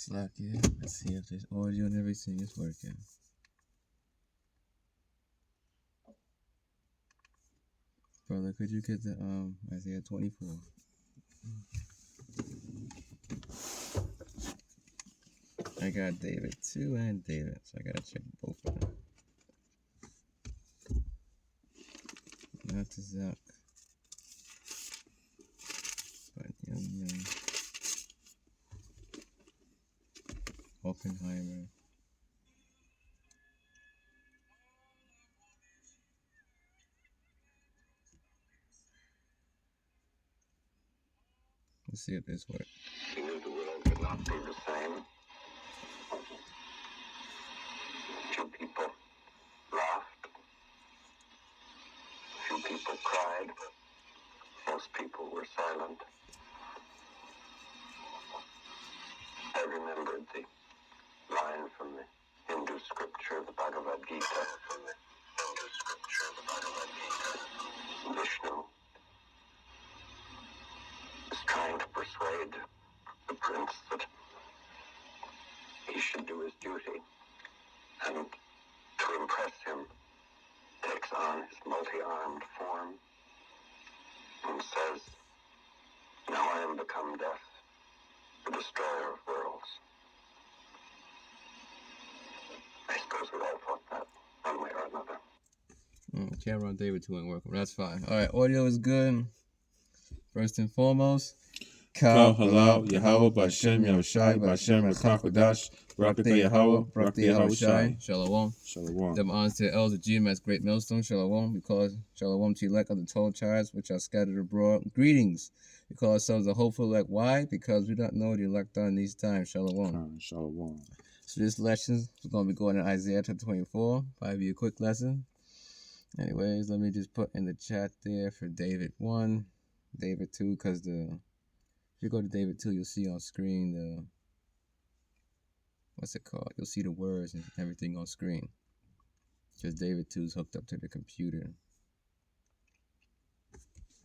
Slack, yeah. Let's see if this audio and everything is working. Brother, could you get the Isaiah 24? I got David 2 and David, so I gotta check both of them. Not to Zuck, but Young. Oppenheimer. Let's see if this works. He knew the world could not be the same. Few people laughed. Few people cried. Most people were silent. I remembered the line from the Hindu scripture, the Bhagavad Gita. Vishnu is trying to persuade the prince that he should do his duty, and to impress him takes on his multi-armed form and says, "Now I am become death, the destroyer of worlds." I suppose we all thought that one way or another. Camera on David 2 ain't working. That's fine. Alright, audio is good. First and foremost, Kal Halal, Yahweh, Bashem, Yahushai, Bashem, Rakakodash, Barakatah Yahweh, Barakatah Yahushai. Shalom. Shalom. Them honors to the elders of GMS Great Millstone. Shalom. Because Shalom to elect of the 12 tribes which are scattered abroad. Greetings. We call ourselves the hopeful elect. Why? Because we don't know the elect on these times. Shalom. Shalom. So this lesson is going to be going in Isaiah chapter 24. Probably be a quick lesson. Anyways, let me just put in the chat there for David 1, David 2, because if you go to David 2, you'll see on screen the, what's it called? You'll see the words and everything on screen. Because David 2 is hooked up to the computer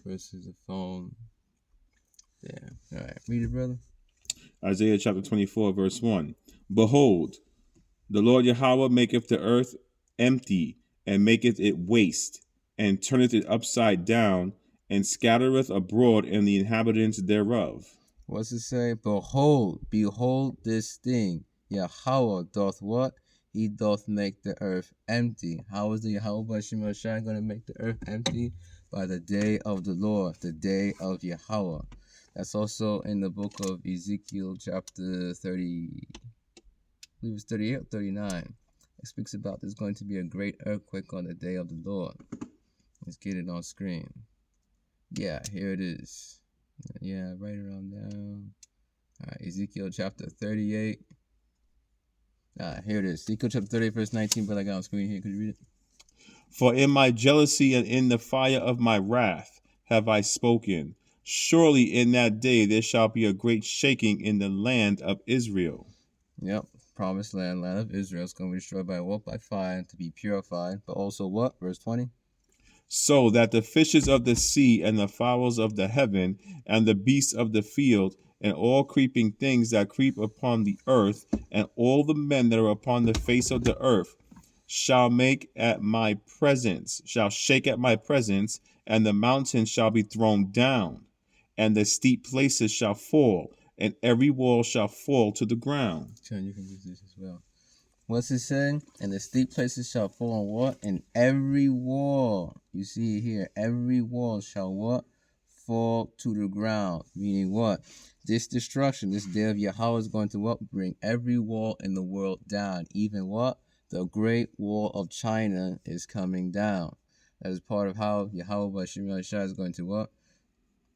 versus the phone. Yeah. All right. Read it, brother. Isaiah chapter 24, verse 1. Behold, the Lord Yahweh maketh the earth empty, and maketh it waste, and turneth it upside down, and scattereth abroad in the inhabitants thereof. What's it say? Behold this thing. Yahweh doth what? He doth make the earth empty. How is the Yahweh Bashem Yahushai going to make the earth empty? By the day of the Lord, the day of Yahweh. That's also in the book of Ezekiel chapter 30, I believe it's 38 or 39. It speaks about there's going to be a great earthquake on the day of the Lord. Let's get it on screen. Yeah, here it is. Yeah, write it on down. All right, Ezekiel chapter 38. Here it is. Ezekiel chapter 38, verse 19, but I got on screen here. Could you read it? For in my jealousy and in the fire of my wrath have I spoken. Surely in that day there shall be a great shaking in the land of Israel. Yep. Promised land of Israel is going to be destroyed by what? By fire, to be purified. But also what? Verse 20. So that the fishes of the sea and the fowls of the heaven and the beasts of the field and all creeping things that creep upon the earth and all the men that are upon the face of the earth shall shake at my presence, and the mountains shall be thrown down, and the steep places shall fall, and every wall shall fall to the ground. Sean, you can use this as well. What's it saying? And the steep places shall fall on what? And every wall. You see it here. Every wall shall what? Fall to the ground. Meaning what? This destruction, this day of Yahweh is going to what? Bring every wall in the world down. Even what? The Great Wall of China is coming down. That is part of how Yahweh Bashem Yahushai is going to what?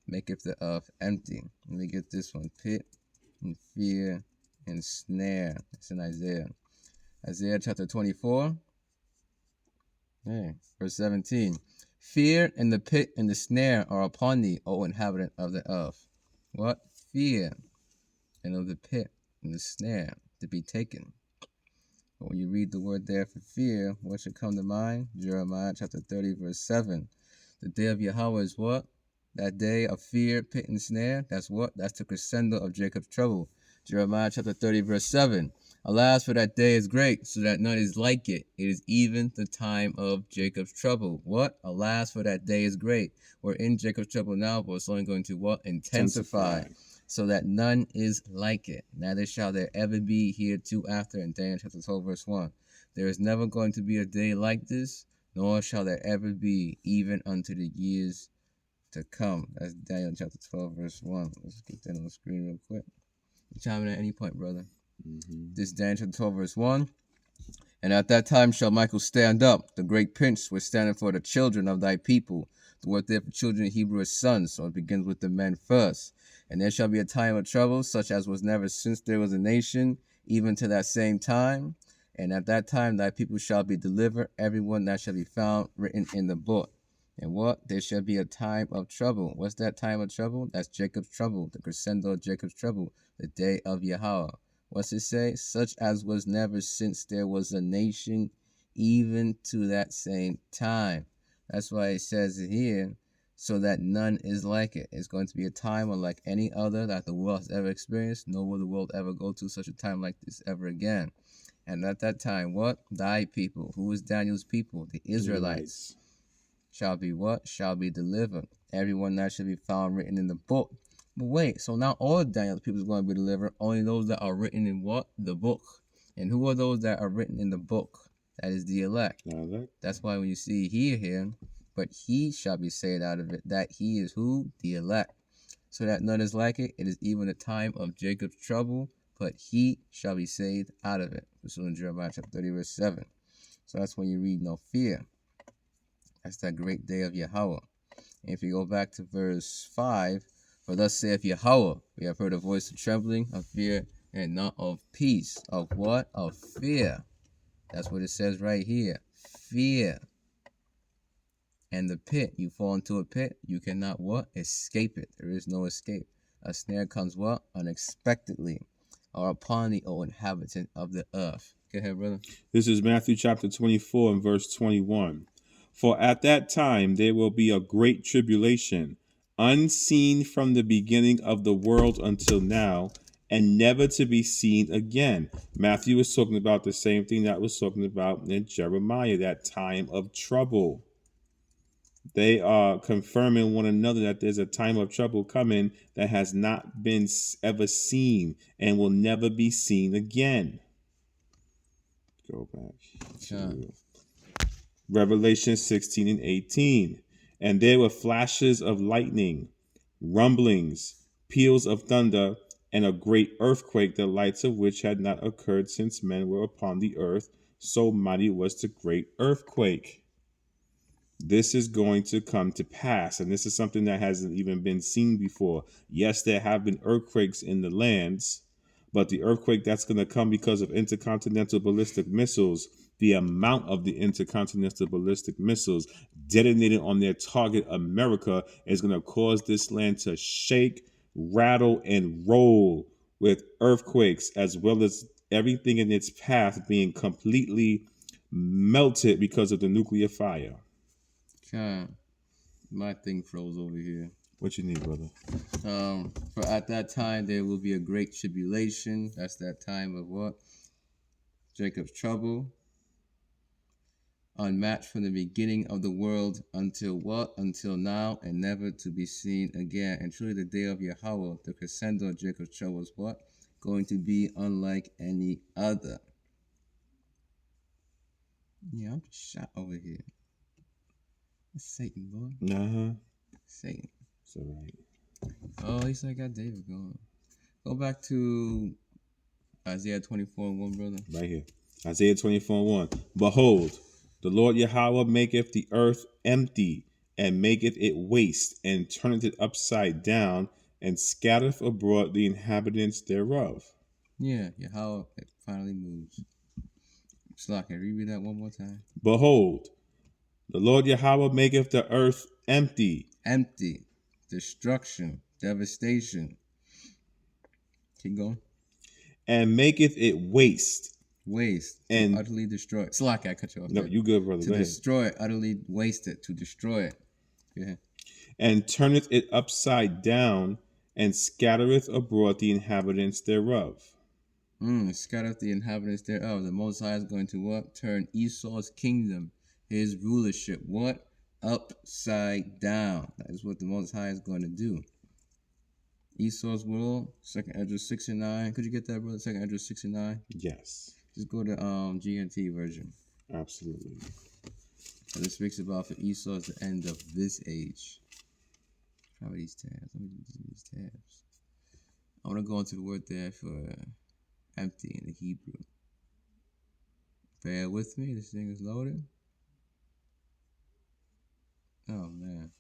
Maketh the earth empty. Let me get this one. Pit and fear and snare. It's in Isaiah. Isaiah chapter 24. Verse 17. Fear and the pit and the snare are upon thee, O inhabitant of the earth. What? Fear and of the pit and the snare to be taken. But when you read the word there for fear, what should come to mind? Jeremiah chapter 30, verse 7. The day of Yahweh is what? That day of fear, pit, and snare. That's what? That's the crescendo of Jacob's trouble. Jeremiah chapter 30, verse 7. Alas, for that day is great, so that none is like it. It is even the time of Jacob's trouble. What? Alas, for that day is great. We're in Jacob's trouble now, but it's only going to what? Intensify. So that none is like it. Neither shall there ever be hereafter in Daniel chapter 12, verse 1. There is never going to be a day like this, nor shall there ever be, even unto the years to come. That's Daniel chapter 12, verse 1. Let's get that on the screen real quick. Chime in at any point, brother. This is Daniel chapter 12, verse 1. And at that time shall Michael stand up, the great prince, was standing for the children of thy people. The word there for children in Hebrew is sons, so it begins with the men first. And there shall be a time of trouble, such as was never since there was a nation, even to that same time. And at that time thy people shall be delivered, everyone that shall be found written in the book. And what? There shall be a time of trouble. What's that time of trouble? That's Jacob's trouble, the crescendo of Jacob's trouble, the day of Yahweh. What's it say? Such as was never since there was a nation, even to that same time. That's why it says it here, so that none is like it. It's going to be a time unlike any other that the world has ever experienced, nor will the world ever go to such a time like this ever again. And at that time, what? Thy people. Who is Daniel's people? The Israelites. Shall be what? Shall be delivered. Everyone that shall be found written in the book. But wait, so now all Daniel's people is going to be delivered. Only those that are written in what? The book. And who are those that are written in the book? That is the elect. That's why when you see here, but he shall be saved out of it. That he is who? The elect. So that none is like it. It is even the time of Jacob's trouble, but he shall be saved out of it. This is in Jeremiah chapter 30, verse 7. So that's when you read no fear. That's that great day of Yahweh. And if you go back to verse 5, for thus saith Yahweh, we have heard a voice of trembling, of fear, and not of peace. Of what? Of fear. That's what it says right here. Fear. And the pit, you fall into a pit, you cannot what? Escape it. There is no escape. A snare comes what? Unexpectedly. Or upon the old inhabitant of the earth. Go ahead, brother. This is Matthew chapter 24 and verse 21. For at that time there will be a great tribulation, unseen from the beginning of the world until now, and never to be seen again. Matthew is talking about the same thing that was talking about in Jeremiah, that time of trouble. They are confirming one another that there's a time of trouble coming that has not been ever seen and will never be seen again. Go back to Revelation 16 and 18. And there were flashes of lightning, rumblings, peals of thunder, and a great earthquake, the lights of which had not occurred since men were upon the earth. So mighty was the great earthquake. This is going to come to pass, and this is something that hasn't even been seen before. Yes, there have been earthquakes in the lands, but the earthquake that's going to come because of intercontinental ballistic missiles, the amount of the intercontinental ballistic missiles detonated on their target, America, is going to cause this land to shake, rattle, and roll with earthquakes, as well as everything in its path being completely melted because of the nuclear fire. My thing froze over here. What you need, brother? For at that time there will be a great tribulation. That's that time of what? Jacob's trouble. Unmatched from the beginning of the world until what? Until now, and never to be seen again. And truly the day of Yahweh, the crescendo of Jacob's trouble, is what? Going to be unlike any other. Yeah, I'm just shot over here. That's Satan, boy. Satan. It's all right. Oh, at least I got David going. Go back to Isaiah 24 and 1, brother. Right here. Isaiah 24 and 1. Behold, the Lord Yahweh maketh the earth empty, and maketh it waste, and turneth it upside down, and scattereth abroad the inhabitants thereof. Yeah, Yahweh, it finally moves. Slack, can you read that one more time? Behold, the Lord Yahweh maketh the earth empty. Empty. Destruction. Devastation. Keep going. And maketh it waste. Waste. And to utterly destroy. Slack, I cut you off. No, you good, brother. To destroy it, utterly waste it, to destroy it. Yeah. And turneth it upside down, and scattereth abroad the inhabitants thereof. Scatter the inhabitants thereof. The Most High is going to what? Turn Esau's kingdom, his rulership, what? Upside down. That is what the Most High is going to do. Esau's world, 2nd Ezra 6 and 9. Could you get that, brother? 2nd Ezra 6 and 9. Yes, Just go to GNT version. absolutely. And it speaks about for Esau is the end of this age. Probably these tabs. Let me do these tabs. I want to go into the word there for empty in the Hebrew. Bear with me. This thing is loaded. Oh, man.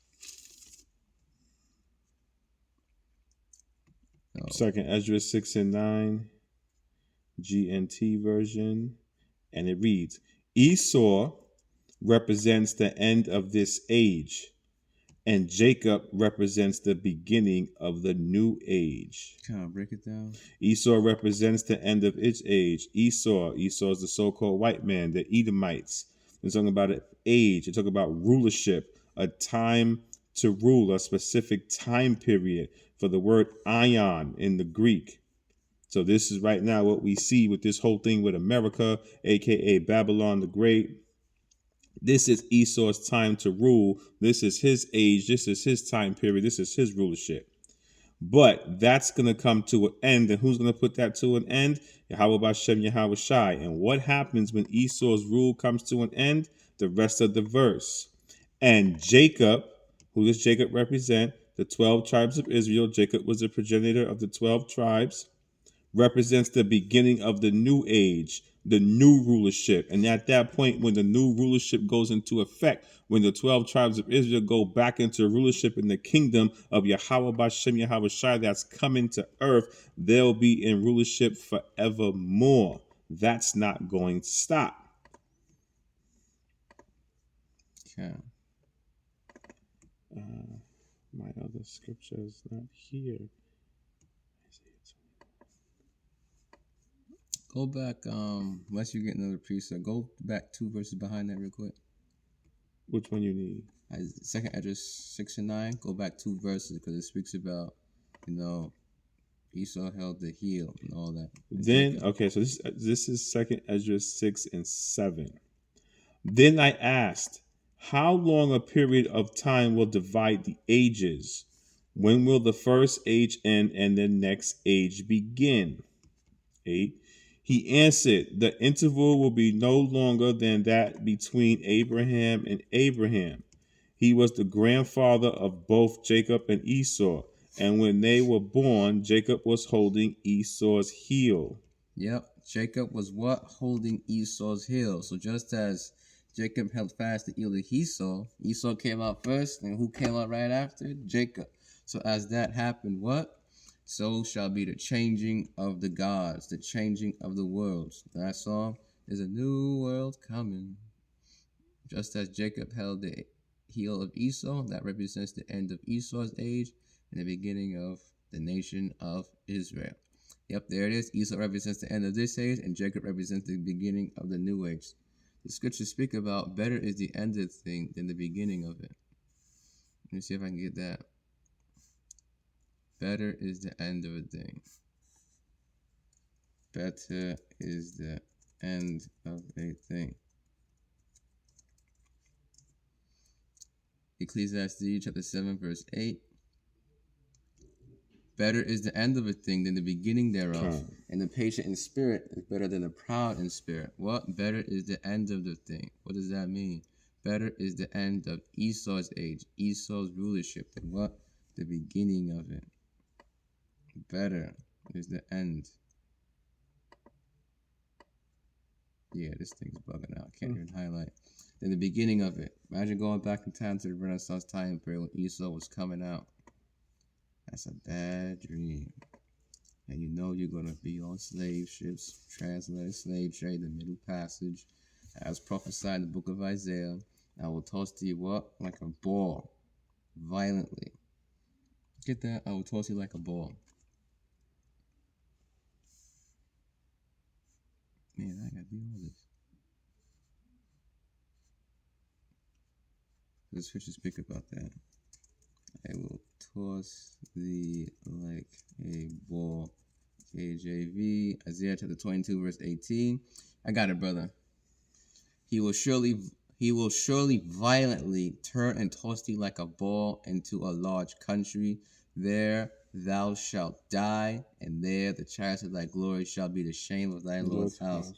Oh. 2nd Ezra 6 and 9, GNT version, and it reads, Esau represents the end of this age, and Jacob represents the beginning of the new age. Kind of break it down. Esau represents the end of its age. Esau is the so-called white man, the Edomites. It's talking about an age. It's talking about rulership, a time to rule, a specific time period for the word ion in the Greek. So this is right now what we see with this whole thing with America, aka Babylon the Great. This is Esau's time to rule. This is his age. This is his time period. This is his rulership. But that's going to come to an end. And who's going to put that to an end? Yahweh Bashem Yahweh Shai. And what happens when Esau's rule comes to an end? The rest of the verse. And Jacob, who does Jacob represent? The 12 tribes of Israel. Jacob was the progenitor of the 12 tribes. Represents the beginning of the new age, the new rulership. And at that point, when the new rulership goes into effect, when the 12 tribes of Israel go back into rulership in the kingdom of Yahweh Bashem Yahweh Shai that's coming to earth, they'll be in rulership forevermore. That's not going to stop. Okay. My other scripture is not here. Go back, unless you get another precept, go back 2 verses behind that real quick. Which one you need? 2nd Ezra 6 and 9. Go back 2 verses because it speaks about, Esau held the heel and all that. Then, okay, so this is 2nd Ezra 6 and 7. Then I asked, how long a period of time will divide the ages? When will the first age end and the next age begin? 8. He answered, the interval will be no longer than that between Abraham and Abraham. He was the grandfather of both Jacob and Esau. And when they were born, Jacob was holding Esau's heel. Yep. Jacob was what? Holding Esau's heel. So just as Jacob held fast the heel of Esau came out first, and who came out right after? Jacob. So as that happened, what? So shall be the changing of the gods, the changing of the worlds. That's all. There's a new world coming. Just as Jacob held the heel of Esau, that represents the end of Esau's age and the beginning of the nation of Israel. Yep, there it is. Esau represents the end of this age, and Jacob represents the beginning of the new age. The scriptures speak about better is the end of the thing than the beginning of it. Let me see if I can get that. Better is the end of a thing. Better is the end of a thing. Ecclesiastes chapter 7, verse 8. Better is the end of a thing than the beginning thereof. And the patient in spirit is better than the proud in spirit. What? Better is the end of the thing. What does that mean? Better is the end of Esau's age, Esau's rulership, than what? The beginning of it. Better is the end. Yeah, this thing's bugging out. Can't even highlight. Than the beginning of it. Imagine going back in time to the Renaissance time period when Esau was coming out. That's a bad dream. And you know you're going to be on slave ships, translated slave trade, the Middle Passage, as prophesied in the book of Isaiah. I will toss to you what? Like a ball, violently. Get that? I will toss you like a ball. Man, I got to do all this. The scriptures speak about that. I will toss thee like a ball. KJV, Isaiah chapter 22, verse 18. I got it, brother. He will surely violently turn and toss thee like a ball into a large country. There thou shalt die, and there the chariots of thy glory shall be the shame of thy Lord's house.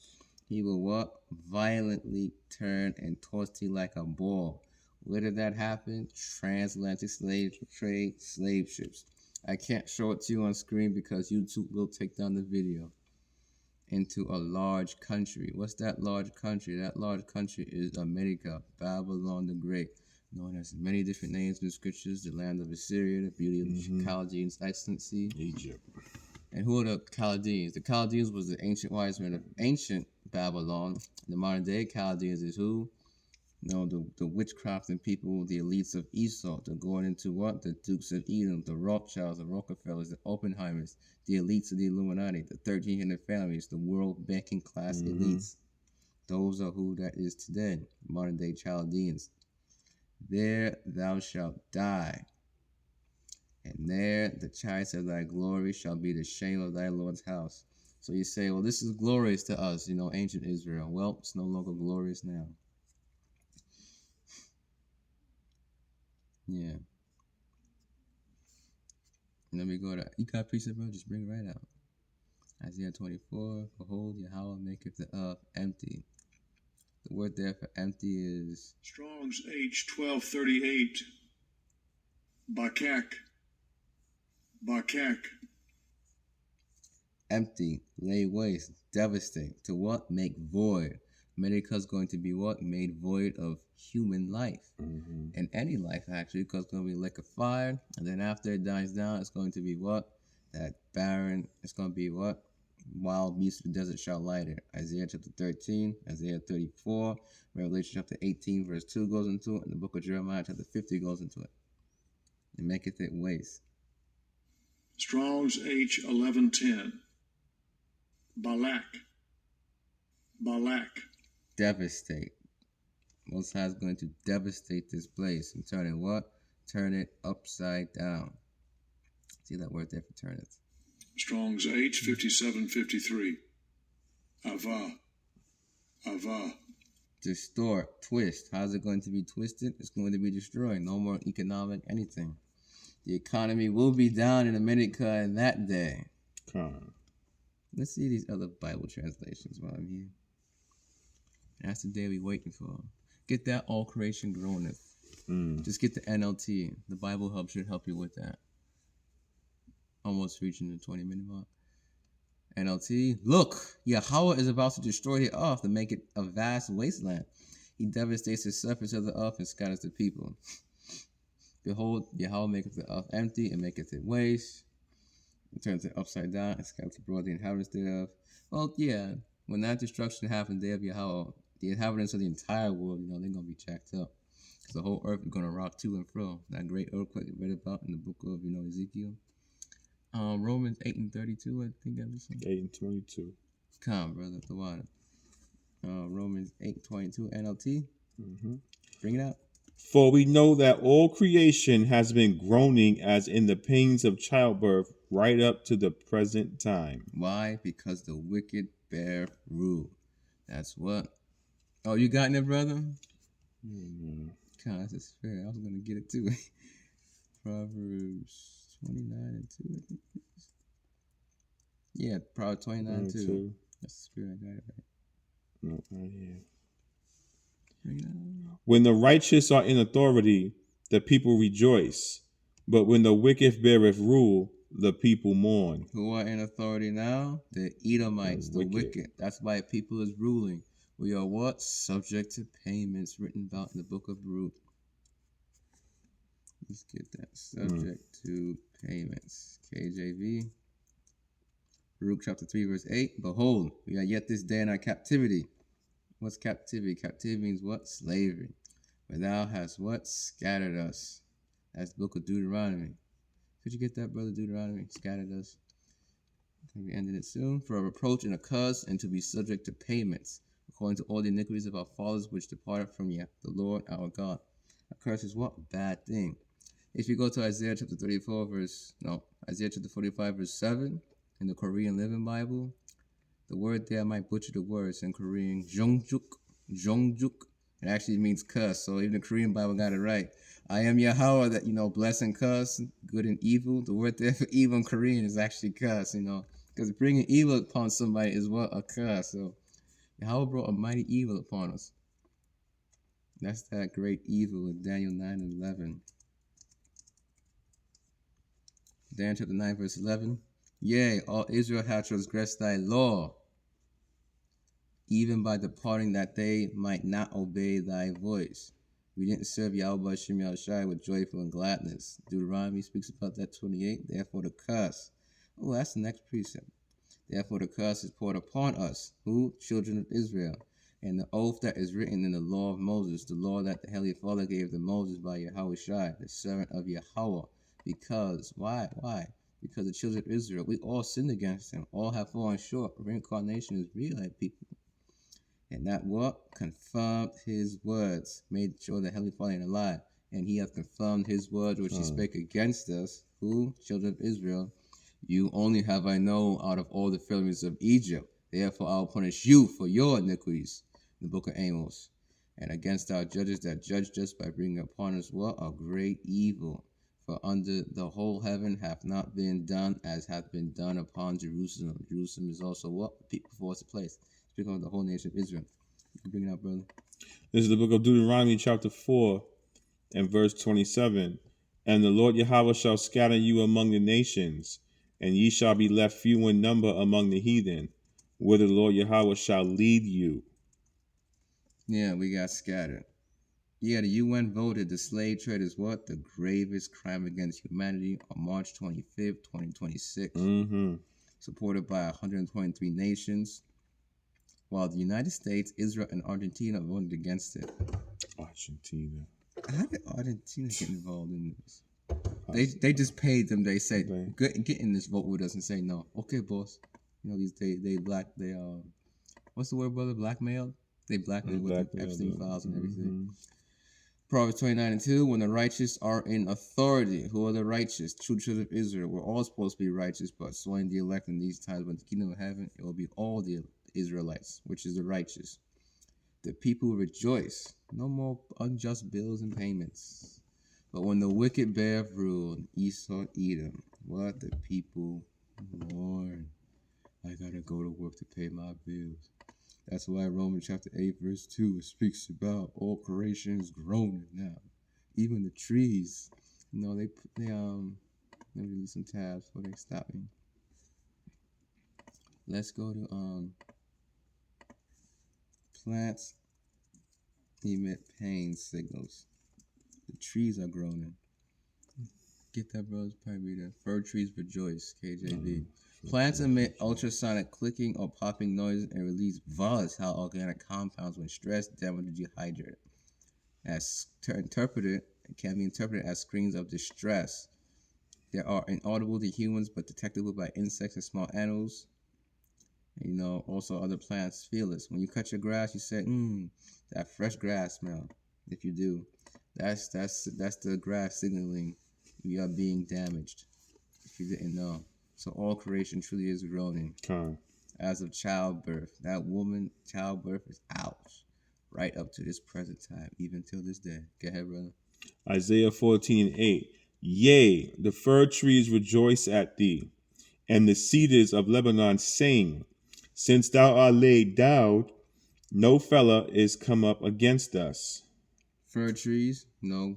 He will what? Violently turn and toss thee like a ball. Where did that happen? Transatlantic slave trade, slave ships. I can't show it to you on screen because YouTube will take down the video. Into a large country. What's that large country? That large country is America, Babylon the Great, known as many different names in the scriptures: the land of Assyria, the beauty of the Chaldeans' excellency. Egypt. And who are the Chaldeans? The Chaldeans was the ancient wise men of ancient Babylon. The modern day Chaldeans is who? No, the witchcrafting people, the elites of Esau. They're going into what? The Dukes of Edom, the Rothschilds, the Rockefellers, the Oppenheimers, the elites of the Illuminati, the 1300 families, the world banking class elites. Those are who that is today, modern day Chaldeans. There thou shalt die, and there the chariots of thy glory shall be the shame of thy Lord's house. So you say, well, this is glorious to us, ancient Israel. Well, it's no longer glorious now. Yeah. Let me go to, you got precept, bro? Just bring it right out. Isaiah 24, behold, Yahweh maketh the earth empty. The word there for empty is Strong's H1238. Bakak. empty, lay waste, devastate. To what? Make void. America's going to be what? Made void of human life. And any life, actually, because it's going to be like a fire. And then after it dies down, it's going to be what? That barren, it's going to be what? Wild beasts of the desert shall light it. Isaiah chapter 13, Isaiah 34, Revelation chapter 18, verse 2 goes into it, and the book of Jeremiah chapter 50 goes into it. And maketh it waste. Strong's H1110. Balak. Devastate. Most High is going to devastate this place and turn it what? Turn it upside down. See that word there for turn it. Strong's H5753. Ava. Distort, twist. How's it going to be twisted? It's going to be destroyed. No more economic anything. The economy will be down in America in that day. Let's see these other Bible translations while I'm here. That's the day we're waiting for. Get that all creation groaneth. Just get the NLT. The Bible Hub should help you with that. Almost reaching the 20-minute mark. NLT. Look, Yahweh is about to destroy the earth and make it a vast wasteland. He devastates the surface of the earth and scatters the people. Behold, Yahweh maketh the earth empty and maketh it waste. It turns it upside down and scatters abroad the inhabitants thereof. Well, yeah, when that destruction happened, day of Yahweh, the inhabitants of the entire world, they're going to be jacked up. Because the whole earth is going to rock to and fro. That great earthquake we read about in the book of, Ezekiel. Romans 8:32, I think I listened. 8:22. Come, brother, the water. Romans 8:22, NLT. Bring it out. For we know that all creation has been groaning as in the pains of childbirth right up to the present time. Why? Because the wicked bear rule. That's what. Oh, you got it, brother? God, that's a spirit. I was going to get it too. Proverbs 29:2, I think it is. Yeah, Proverbs 29:2. That's the spirit. I got it right. No, right here. Bring it out. When the righteous are in authority, the people rejoice. But when the wicked beareth rule, the people mourn. Who are in authority now? The Edomites, the wicked. That's why people is ruling. We are what? Subject to payments, written about in the book of Baruch. Let's get that. Subject to payments. KJV. Baruch chapter 3, verse 8. Behold, we are yet this day in our captivity. What's captivity? Captivity means what? Slavery. But thou hast what? Scattered us. That's the book of Deuteronomy. Could you get that, brother? Deuteronomy scattered us. We ended it soon. For a reproach and a curse, and to be subject to payments, according to all the iniquities of our fathers which departed from the Lord our God. A curse is what? A bad thing. If you go to Isaiah chapter 45 verse 7 in the Korean Living Bible, the word there, I might butcher the words in Korean, Jongjuk. It actually means cuss. So even the Korean Bible got it right. I am Yahweh, that, bless and cuss, good and evil. The word there for evil in Korean is actually cuss, because bringing evil upon somebody is what? A curse. So Yahweh brought a mighty evil upon us. That's that great evil in Daniel 9 and 11. Daniel chapter 9 verse 11. Yea, all Israel hath transgressed thy law, even by departing that they might not obey thy voice. We didn't serve Yahweh Shem Yahushai with joyful and gladness. Deuteronomy speaks about that 28. Therefore the curse. Oh, that's the next precept. Therefore the curse is poured upon us, who? Children of Israel. And the oath that is written in the law of Moses, the law that the Heavenly Father gave to Moses by Yahushai, the servant of Yahweh. Because, why? Because the children of Israel, we all sinned against him. All have fallen short. Reincarnation is real, people. And that what? Confirmed his words. Made sure the Heavenly Father ain't alive. And he hath confirmed his words which he spake against us. Who? Children of Israel. You only have I known out of all the families of Egypt. Therefore I will punish you for your iniquities. In the book of Amos. And against our judges that judged us by bringing upon us what? A great evil. For under the whole heaven hath not been done as hath been done upon Jerusalem. Jerusalem is also what? The people before its place. Speaking of the whole nation of Israel. You can bring it out, brother. This is the book of Deuteronomy, chapter 4, and verse 27. And the Lord Yahweh shall scatter you among the nations, and ye shall be left few in number among the heathen, whither the Lord Yahweh shall lead you. Yeah, we got scattered. Yeah, the UN voted the slave trade is what? The gravest crime against humanity on March 25th, 2026. Supported by 123 nations, while the United States, Israel, and Argentina voted against it. Argentina. How did Argentina get involved in this? They just paid them. They said, get in this vote with us and say no. Okay, boss. What's the word, brother? Blackmailed? They blackmailed with the Epstein files and everything. Proverbs 29 and 2, when the righteous are in authority. Who are the righteous? True children of Israel. We're all supposed to be righteous, but swaying the elect in these times when the kingdom of heaven, it will be all the Israelites, which is the righteous. The people rejoice. No more unjust bills and payments. But when the wicked bear rule, Esau, Edom, what? The people mourn. I gotta go to work to pay my bills. That's why Romans chapter 8 verse 2 speaks about all creation is groaning now. Even the trees. Let me release some tabs before they stop me. Let's go to plants emit pain signals. The trees are groaning. Get that, bros. Probably there. Fir trees rejoice. KJV. Plants emit ultrasonic clicking or popping noises and release buzz, how organic compounds, when stressed, damage or dehydrated. Can be interpreted as screams of distress. They are inaudible to humans, but detectable by insects and small animals. And, also other plants feel this. When you cut your grass, you say, that fresh grass smell. If you do, that's the grass signaling we are being damaged. If you didn't know. So all creation truly is groaning. As of childbirth. That woman, childbirth is out. Right up to this present time, even till this day. Go ahead, brother. Isaiah 14 and 8. Yea, the fir trees rejoice at thee, and the cedars of Lebanon sing. Since thou art laid down, no fella is come up against us. Fir trees? No.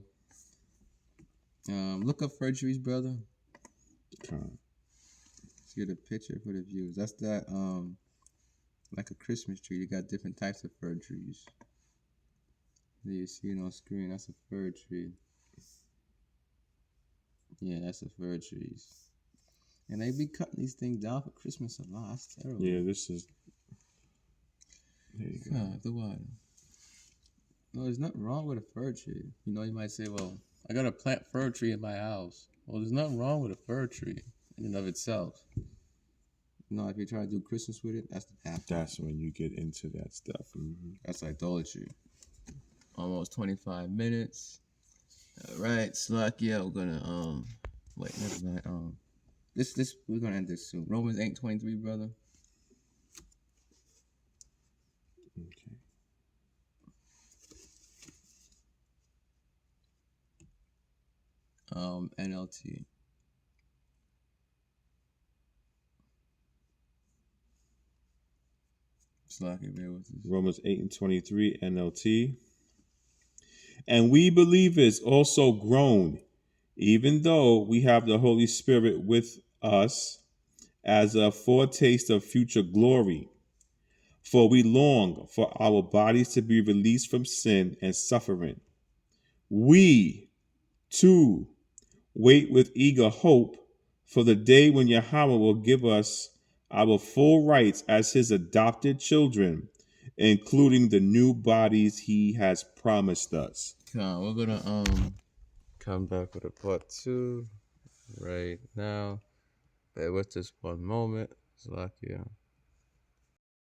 Look up fir trees, brother. Let's get a picture for the viewers. That's that like a Christmas tree. You got different types of fir trees. There you see it on screen. That's a fir tree. Yeah, that's a fir trees. And they be cutting these things down for Christmas a lot. That's terrible. Yeah, this is. There you go. The water. No, there's nothing wrong with a fir tree. You might say, well, I got a plant fir tree in my house. Well, there's nothing wrong with a fir tree in and of itself. If you try to do Christmas with it, that's the path. That's when you get into that stuff. That's idolatry. Almost 25 minutes. All right, Slakia, we're gonna wait, never mind. This we're gonna end this soon. Romans 8:23, brother. Okay. NLT. Slakia, bear with us. Romans 8:23 NLT. And we believers also groan, even though we have the Holy Spirit with us as a foretaste of future glory. For we long for our bodies to be released from sin and suffering. We, too, wait with eager hope for the day when Yahweh will give us our full rights as his adopted children, including the new bodies he has promised us. We're gonna come back with a part 2 right now. Bear with us one moment. Slakia.